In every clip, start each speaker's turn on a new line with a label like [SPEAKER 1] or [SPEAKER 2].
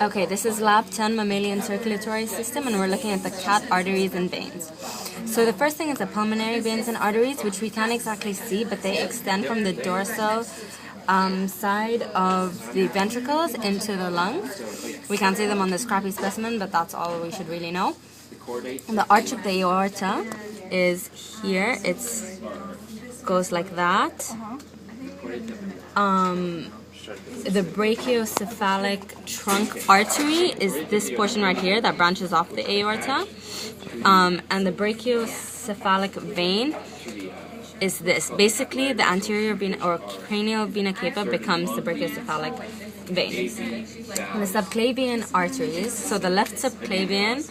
[SPEAKER 1] Okay, this is Lab 10 Mammalian Circulatory System, and we're looking at the cat arteries and veins. So the first thing is the pulmonary veins and arteries, which we can't exactly see, but they extend from the dorsal side of the ventricles into the lungs. We can't see them on this crappy specimen, but that's all we should really know. And the arch of the aorta is here. It goes like that. The brachiocephalic trunk artery is this portion right here that branches off the aorta. And the brachiocephalic vein is this. Basically, the anterior vena or cranial vena cava becomes the brachiocephalic vein. And the subclavian arteries, so the left subclavian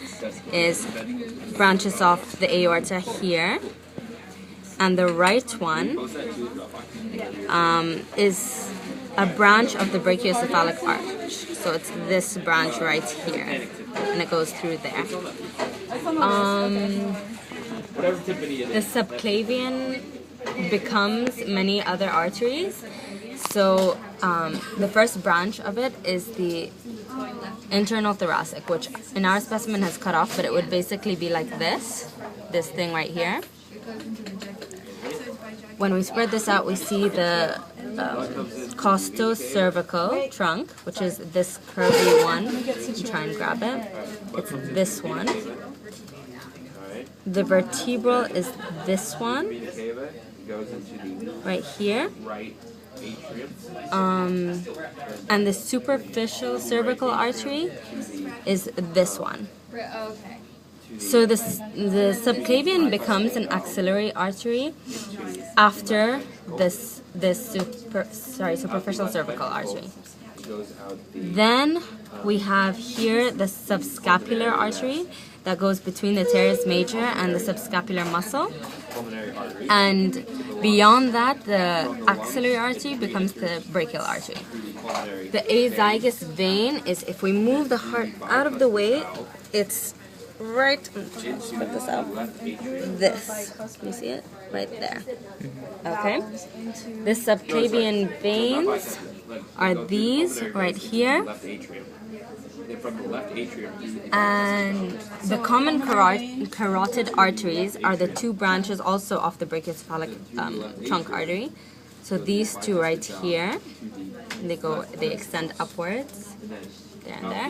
[SPEAKER 1] branches off the aorta here. And the right one is a branch of the brachiocephalic arch. So it's this branch right here, and it goes through there. The subclavian becomes many other arteries. So the first branch of it is the internal thoracic, which in our specimen has cut off, but it would basically be like this thing right here. When we spread this out, we see the costocervical trunk, which is this curvy one. You try and grab it. It's this one. The vertebral is this one, right here. And the superficial cervical artery is this one. So the subclavian becomes an axillary artery after this superficial cervical artery. Then we have here the subscapular artery that goes between the teres major and the subscapular muscle. And beyond that, the axillary artery becomes the brachial artery. The azygous vein is, if we move the heart out of the way, it's right, put this out, this, you see it? Right there. Okay? The subclavian veins are these right here. And the common carotid arteries are the two branches also of the brachiocephalic trunk artery. So these two right here, they extend upwards, there and there.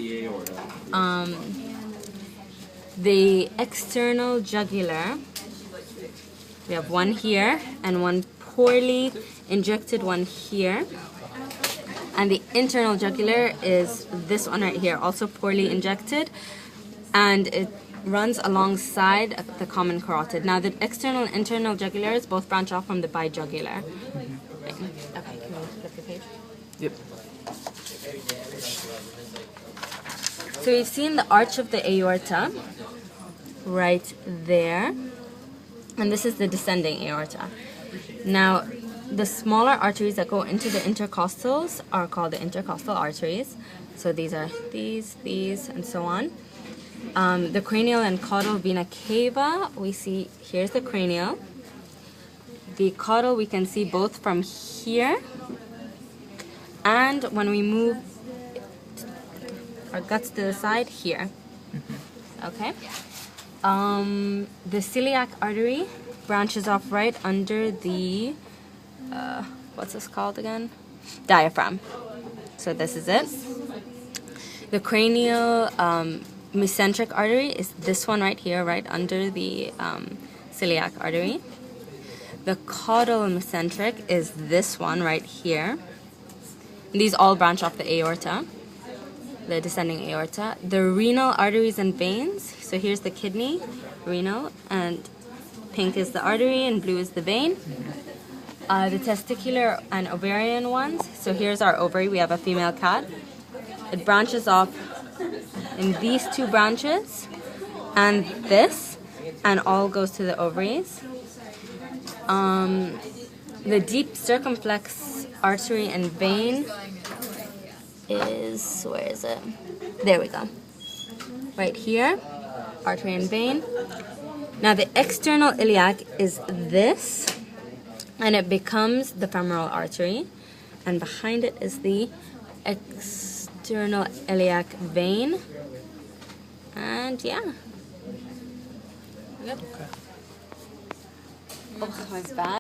[SPEAKER 1] The external jugular, we have one here and one poorly injected one here. And the internal jugular is this one right here, also poorly injected. And it runs alongside the common carotid. Now the external and internal jugulars both branch off from the bijugular. Okay, can you flip the page?
[SPEAKER 2] Yep.
[SPEAKER 1] So we've seen the arch of the aorta right there, and this is the descending aorta. Now, the smaller arteries that go into the intercostals are called the intercostal arteries. So these are these, and so on. The cranial and caudal vena cava, we see, here's the cranial. The caudal we can see both from here, and when we move our guts to the side, here. Okay? The celiac artery branches off right under the, what's this called again? Diaphragm. So this is it. The cranial mesenteric artery is this one right here, right under the celiac artery. The caudal mesenteric is this one right here. And these all branch off the aorta, the descending aorta. The renal arteries and veins, so here's the kidney, renal, and pink is the artery and blue is the vein. The testicular and ovarian ones, so here's our ovary, we have a female cat. It branches off in these two branches and this, and all goes to the ovaries. The deep circumflex artery and vein is, where is it? There we go. Right here, artery and vein. Now the external iliac is this, and it becomes the femoral artery, and behind it is the sternal-iliac vein. And yeah. Yep.
[SPEAKER 2] Okay.
[SPEAKER 1] Oh, my bad.